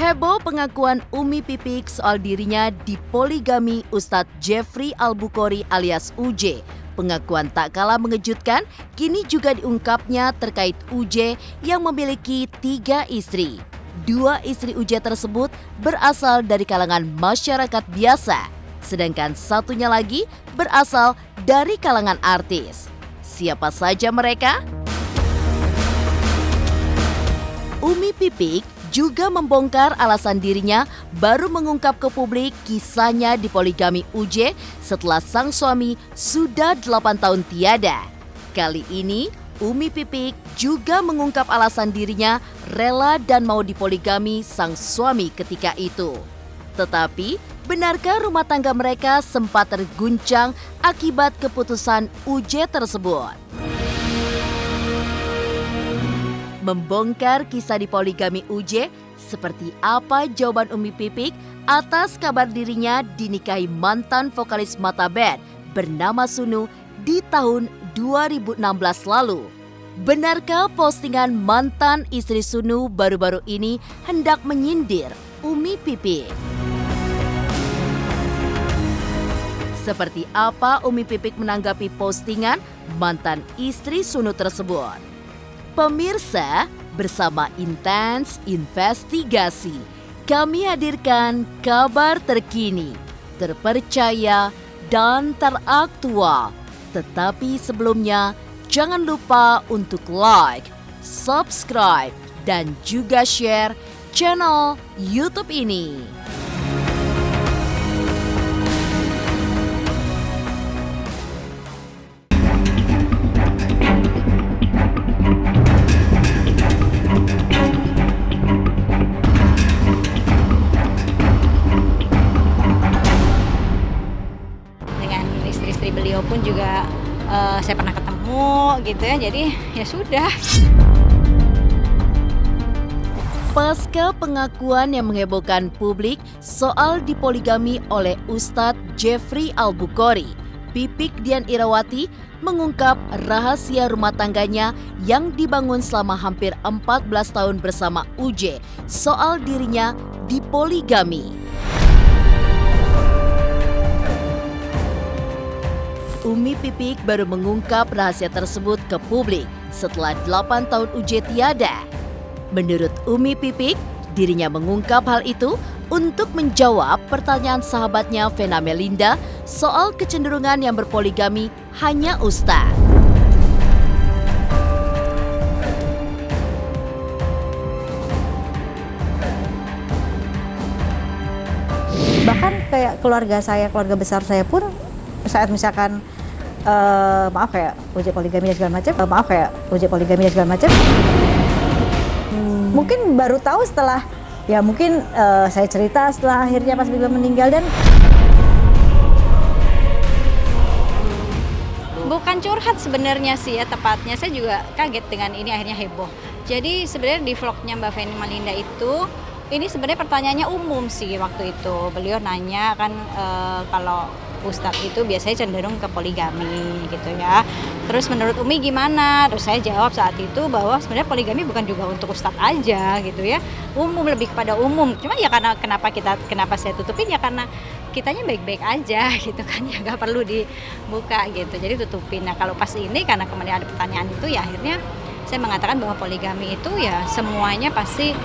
Heboh pengakuan Umi Pipik soal dirinya dipoligami Ustadz Jeffrey Al-Bukhari alias UJ. Pengakuan tak kalah mengejutkan kini juga diungkapnya terkait UJ yang memiliki 3 istri. 2 istri UJ tersebut berasal dari kalangan masyarakat biasa, sedangkan satunya lagi berasal dari kalangan artis. Siapa saja mereka? Umi Pipik juga membongkar alasan dirinya baru mengungkap ke publik kisahnya dipoligami UJ setelah sang suami sudah 8 tahun tiada. Kali ini, Umi Pipik juga mengungkap alasan dirinya rela dan mau dipoligami sang suami ketika itu. Tetapi, benarkah rumah tangga mereka sempat terguncang akibat keputusan UJ tersebut? Membongkar kisah dipoligami UJ, seperti apa jawaban Umi Pipik atas kabar dirinya dinikahi mantan vokalis Mata Band bernama Sunu di tahun 2016 lalu? Benarkah postingan mantan istri Sunu baru-baru ini hendak menyindir Umi Pipik? Seperti apa Umi Pipik menanggapi postingan mantan istri Sunu tersebut? Pemirsa, bersama Intens Investigasi, kami hadirkan kabar terkini, terpercaya, dan teraktual. Tetapi sebelumnya, jangan lupa untuk like, subscribe, dan juga share channel YouTube ini. Istri beliau pun juga saya pernah ketemu gitu ya, jadi ya sudah. Pasca pengakuan yang menghebohkan publik soal dipoligami oleh Ustadz Jeffrey Al-Bukhari, Pipik Dian Irawati mengungkap rahasia rumah tangganya yang dibangun selama hampir 14 tahun bersama UJ soal dirinya dipoligami. Umi Pipik baru mengungkap rahasia tersebut ke publik setelah 8 tahun UJ tiada. Menurut Umi Pipik, dirinya mengungkap hal itu untuk menjawab pertanyaan sahabatnya Vena Melinda soal kecenderungan yang berpoligami hanya ustaz. Bahkan kayak keluarga besar saya pun saat misalkan kayak uji poligami dan segala macam, mungkin baru tahu setelah saya cerita setelah akhirnya pas beliau meninggal. Dan Bukan curhat sebenarnya sih ya, tepatnya saya juga kaget dengan ini akhirnya heboh. Jadi sebenarnya di vlognya Mbak Vena Melinda itu, ini sebenarnya pertanyaannya umum sih waktu itu. Beliau nanya kan kalau Ustadz itu biasanya cenderung ke poligami gitu ya. Terus menurut Umi gimana? Terus saya jawab saat itu bahwa sebenarnya poligami bukan juga untuk Ustadz aja gitu ya. Umum, lebih kepada umum. Cuma ya kenapa saya tutupin ya karena kitanya baik-baik aja gitu kan, ya nggak perlu dibuka gitu. Jadi tutupin. Nah kalau pas ini karena kemudian ada pertanyaan itu ya akhirnya saya mengatakan bahwa poligami itu ya semuanya pasti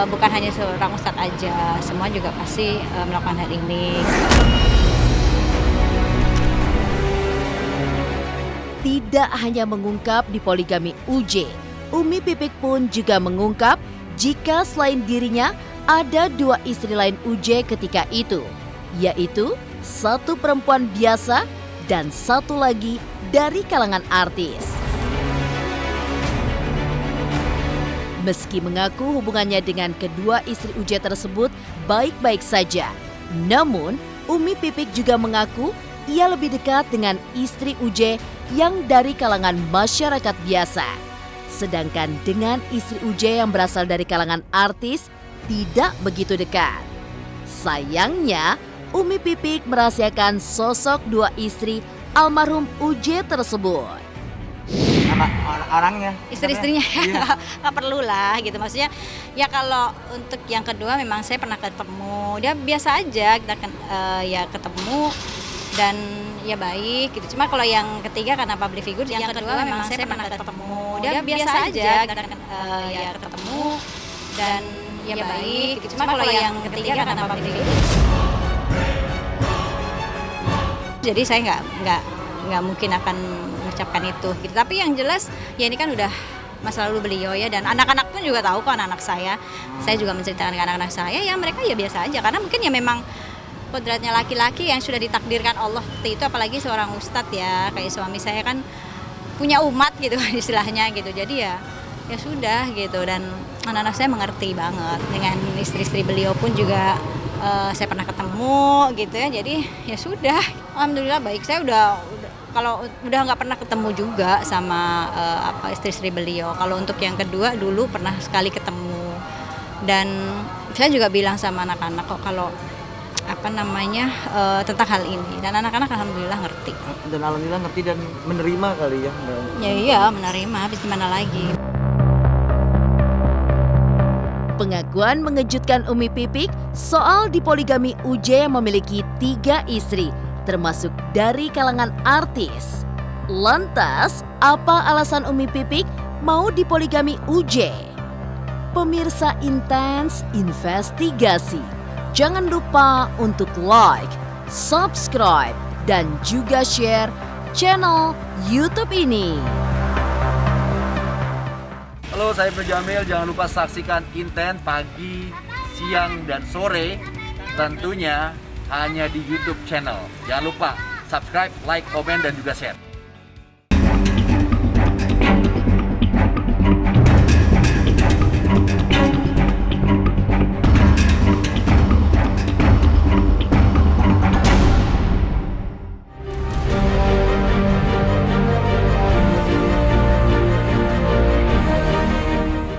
bukan hanya seorang Ustadz aja, semua juga pasti melakukan hal ini. Tidak hanya mengungkap dipoligami UJ, Umi Pipik pun juga mengungkap jika selain dirinya ada 2 istri lain UJ ketika itu, yaitu 1 perempuan biasa dan 1 lagi dari kalangan artis. Meski mengaku hubungannya dengan kedua istri UJ tersebut baik-baik saja, namun Umi Pipik juga mengaku ia lebih dekat dengan istri UJ yang dari kalangan masyarakat biasa. Sedangkan dengan istri UJ yang berasal dari kalangan artis tidak begitu dekat. Sayangnya, Umi Pipik merahasiakan sosok 2 istri almarhum UJ tersebut. orangnya. Istri-istrinya Iya. nggak perlu lah gitu, maksudnya ya kalau untuk yang kedua memang saya pernah ketemu, dia biasa aja kita ya ketemu dan ya baik gitu. Cuma kalau yang ketiga karena public figure, yang kedua memang saya pernah ketemu, dia biasa aja kita ya ketemu dan ya baik gitu. Cuma kalau yang ketiga karena public figure, jadi saya nggak mungkin akan mengucapkan itu gitu. Tapi yang jelas ya ini kan udah masa lalu beliau ya, dan anak-anak pun juga tahu kok, anak-anak saya juga menceritakan ke anak-anak saya, ya mereka ya biasa aja karena mungkin ya memang kodratnya laki-laki yang sudah ditakdirkan Allah seperti itu, apalagi seorang ustadz ya kayak suami saya kan punya umat gitu istilahnya gitu, jadi ya sudah gitu. Dan anak-anak saya mengerti banget, dengan istri-istri beliau pun juga saya pernah ketemu gitu ya, jadi ya sudah, alhamdulillah baik. Saya kalau udah nggak pernah ketemu juga sama istri-istri beliau. Kalau untuk yang kedua dulu pernah sekali ketemu, dan saya juga bilang sama anak-anak kok kalau tentang hal ini, dan anak-anak alhamdulillah ngerti. Dan alhamdulillah ngerti dan menerima kali ya. Ya iya menerima, habis gimana lagi. Pengakuan mengejutkan Umi Pipik soal dipoligami UJ yang memiliki 3 istri, termasuk dari kalangan artis. Lantas, apa alasan Umi Pipik mau dipoligami UJ? Pemirsa Intens investigasi. Jangan lupa untuk like, subscribe, dan juga share channel YouTube ini. Halo, saya Ibnu Jamil. Jangan lupa saksikan Inten pagi, siang, dan sore. Tentunya hanya di YouTube channel. Jangan lupa subscribe, like, komen, dan juga share.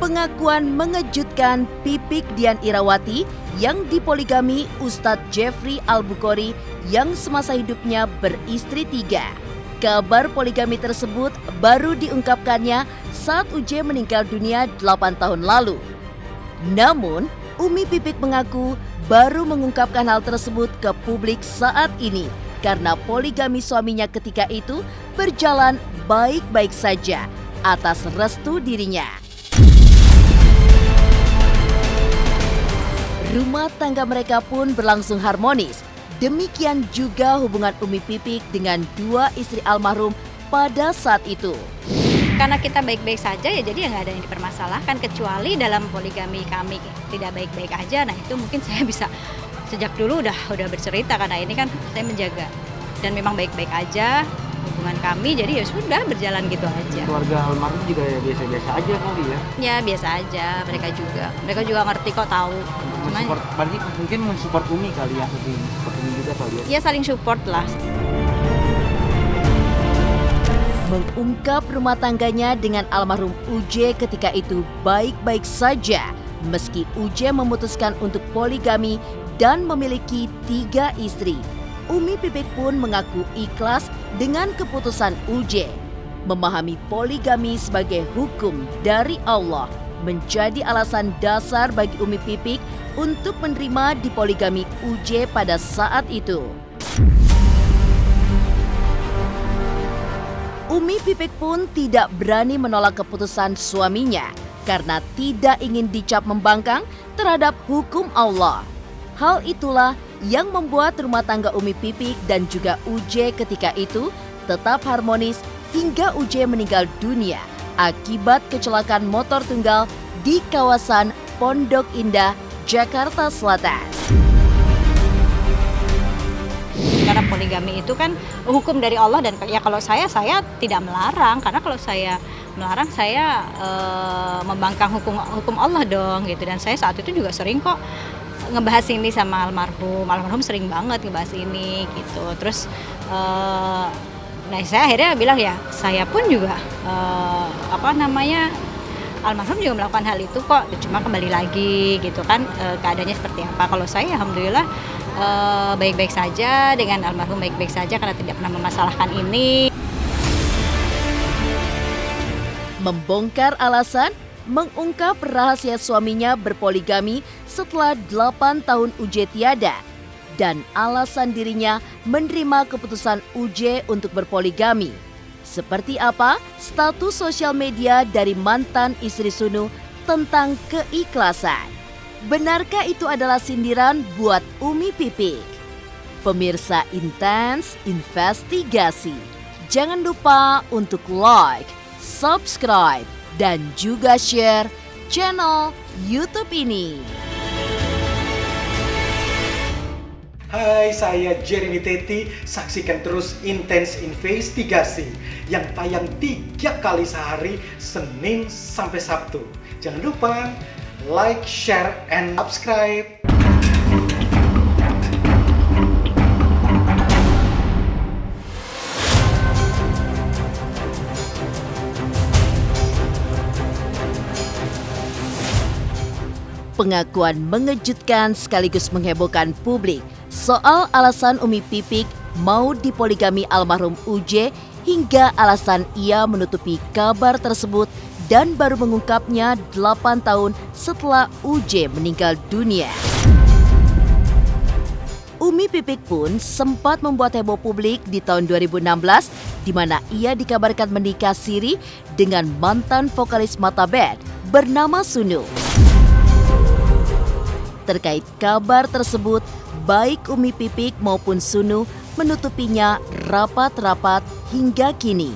Pengakuan mengejutkan Pipik Dian Irawati yang dipoligami Ustadz Jeffrey Al-Bukhari yang semasa hidupnya beristri 3. Kabar poligami tersebut baru diungkapkannya saat UJ meninggal dunia 8 tahun lalu. Namun, Umi Pipik mengaku baru mengungkapkan hal tersebut ke publik saat ini karena poligami suaminya ketika itu berjalan baik-baik saja atas restu dirinya. Rumah tangga mereka pun berlangsung harmonis. Demikian juga hubungan Umi Pipik dengan 2 istri almarhum pada saat itu. Karena kita baik-baik saja ya, jadi ya nggak ada yang dipermasalahkan, kecuali dalam poligami kami tidak baik-baik aja. Nah itu mungkin saya bisa sejak dulu udah bercerita, karena ini kan saya menjaga dan memang baik-baik aja hubungan kami, jadi ya sudah berjalan gitu aja. Keluarga almarhum juga ya biasa-biasa aja kali ya. Ya biasa aja, mereka juga ngerti kok, tahu. Cuman Berarti mungkin mensupport Umi kali ya, support Umi juga kali ya. ya saling support lah. Mengungkap rumah tangganya dengan almarhum UJ ketika itu baik-baik saja, meski UJ memutuskan untuk poligami dan memiliki 3 istri. Umi Pipik pun mengaku ikhlas dengan keputusan UJ. Memahami poligami sebagai hukum dari Allah menjadi alasan dasar bagi Umi Pipik untuk menerima dipoligami UJ pada saat itu. Umi Pipik pun tidak berani menolak keputusan suaminya karena tidak ingin dicap membangkang terhadap hukum Allah. Hal itulah yang membuat rumah tangga Umi Pipik dan juga UJ ketika itu tetap harmonis hingga UJ meninggal dunia akibat kecelakaan motor tunggal di kawasan Pondok Indah, Jakarta Selatan. Karena poligami itu kan hukum dari Allah, dan ya kalau saya tidak melarang, karena kalau saya melarang saya membangkang hukum Allah dong gitu. Dan saya saat itu juga sering kok ngebahas ini sama almarhum sering banget ngebahas ini gitu. Terus nah saya akhirnya bilang ya saya pun juga almarhum juga melakukan hal itu kok, cuma kembali lagi gitu kan keadaannya seperti apa. Kalau saya alhamdulillah baik-baik saja, dengan almarhum baik-baik saja karena tidak pernah memasalahkan ini. Membongkar alasan, mengungkap rahasia suaminya berpoligami setelah 8 tahun UJ tiada, dan alasan dirinya menerima keputusan UJ untuk berpoligami. Seperti apa status sosial media dari mantan istri Sunu tentang keikhlasan? Benarkah itu adalah sindiran buat Umi Pipik? Pemirsa Intens Investigasi, jangan lupa untuk like, subscribe, dan juga share channel YouTube ini. Hai, saya Jeremy Teti. Saksikan terus Intens Investigasi yang tayang 3 kali sehari, Senin sampai Sabtu. Jangan lupa like, share, and subscribe. Pengakuan mengejutkan sekaligus menghebohkan publik soal alasan Umi Pipik mau dipoligami almarhum UJ hingga alasan ia menutupi kabar tersebut dan baru mengungkapnya 8 tahun setelah UJ meninggal dunia. Umi Pipik pun sempat membuat heboh publik di tahun 2016 di mana ia dikabarkan menikah siri dengan mantan vokalis Mata Band bernama Sunu. Terkait kabar tersebut, baik Umi Pipik maupun Sunu menutupinya rapat-rapat hingga kini.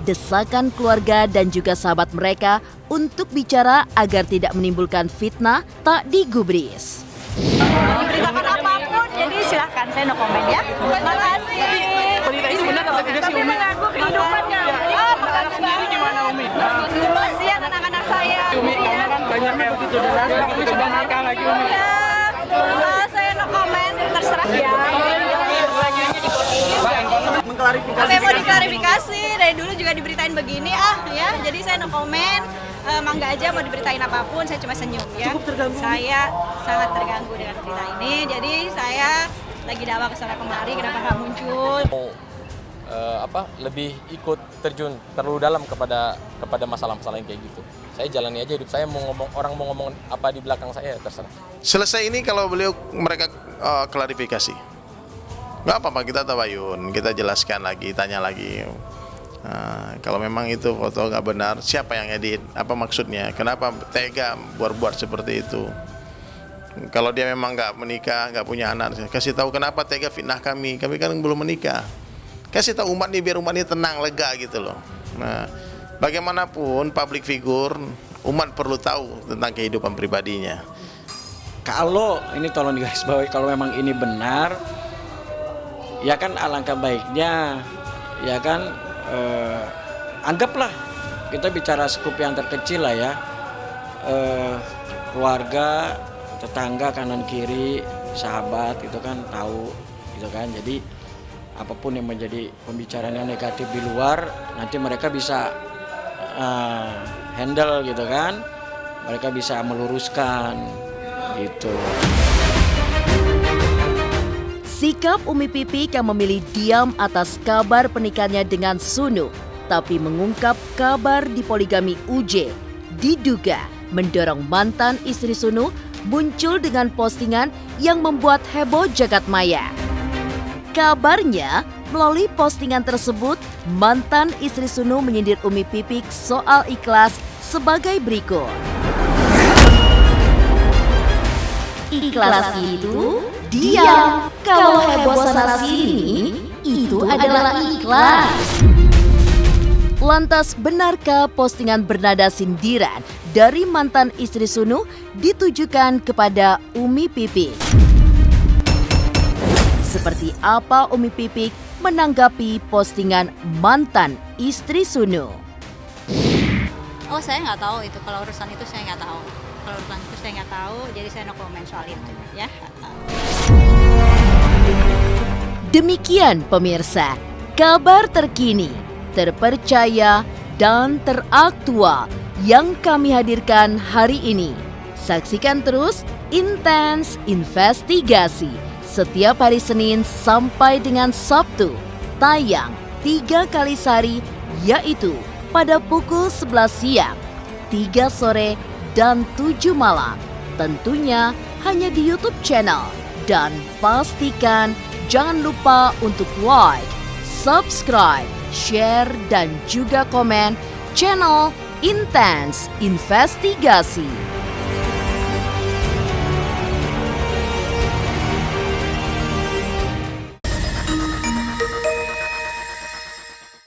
Desakan keluarga dan juga sahabat mereka untuk bicara agar tidak menimbulkan fitnah tak digubris. Diberitakan apapun, jadi silahkan, saya no comment ya. Terima kasih. Ini benar atau tidak sih Umi? Mengganggu kehidupannya. Sendiri gimana Umi? Kasihan anak-anak saya. Umi, karena kan banyaknya begitu deras, tapi sudah nikah lagi Umi. Saya no comment, terserah ya. Apa yang mau diklarifikasi, dari dulu juga diberitain begini ya, jadi saya no comment. Mangga aja mau diberitain apapun, saya cuma senyum ya. Cukup terganggu. Saya sangat terganggu dengan berita ini, jadi saya lagi dakwah kesana kemari, kenapa nggak muncul? Lebih ikut terjun terlalu dalam kepada masalah-masalah yang kayak gitu. Saya jalani aja hidup saya, orang mau ngomong apa di belakang saya terserah. Selesai ini kalau mereka klarifikasi, nggak apa-apa, kita tabayun, kita jelaskan lagi, tanya lagi. Kalau memang itu foto nggak benar, siapa yang edit, apa maksudnya, kenapa tega buat seperti itu. Kalau dia memang nggak menikah, nggak punya anak, kasih tahu kenapa tega fitnah kami kan belum menikah. Kasih tahu umat ini biar umat ini tenang, lega gitu loh. Nah, bagaimanapun public figure, umat perlu tahu tentang kehidupan pribadinya. Kalau ini tolong digarisbawahi, kalau memang ini benar, ya kan alangkah baiknya, ya kan anggaplah kita bicara skup yang terkecil lah ya, keluarga, tetangga kanan kiri, sahabat gitu kan tahu gitu kan. Jadi apapun yang menjadi pembicaraan yang negatif di luar, nanti mereka bisa handle gitu kan, mereka bisa meluruskan gitu. Sikap Umi Pipik yang memilih diam atas kabar pernikahannya dengan Sunu, tapi mengungkap kabar dipoligami UJ, diduga mendorong mantan istri Sunu muncul dengan postingan yang membuat heboh jagat maya. Kabarnya, melalui postingan tersebut, mantan istri Sunu menyindir Umi Pipik soal ikhlas sebagai berikut. Ikhlas itu diam, kalau heboh sana sini, itu adalah ikhlas. Lantas benarkah postingan bernada sindiran dari mantan istri Sunu ditujukan kepada Umi Pipik? Seperti apa Umi Pipik menanggapi postingan mantan istri Sunu? Oh, saya nggak tahu itu, kalau urusan itu saya nggak tahu. Kalau urusan itu saya nggak tahu, jadi saya no comment soal itu ya. Demikian pemirsa, kabar terkini, terpercaya, dan teraktual yang kami hadirkan hari ini. Saksikan terus Intens Investigasi setiap hari Senin sampai dengan Sabtu, tayang 3 kali sehari, yaitu pada pukul 11 siang, 3 sore, dan 7 malam. Tentunya hanya di YouTube channel. Dan pastikan jangan lupa untuk like, subscribe, share, dan juga komen channel Intense Investigasi.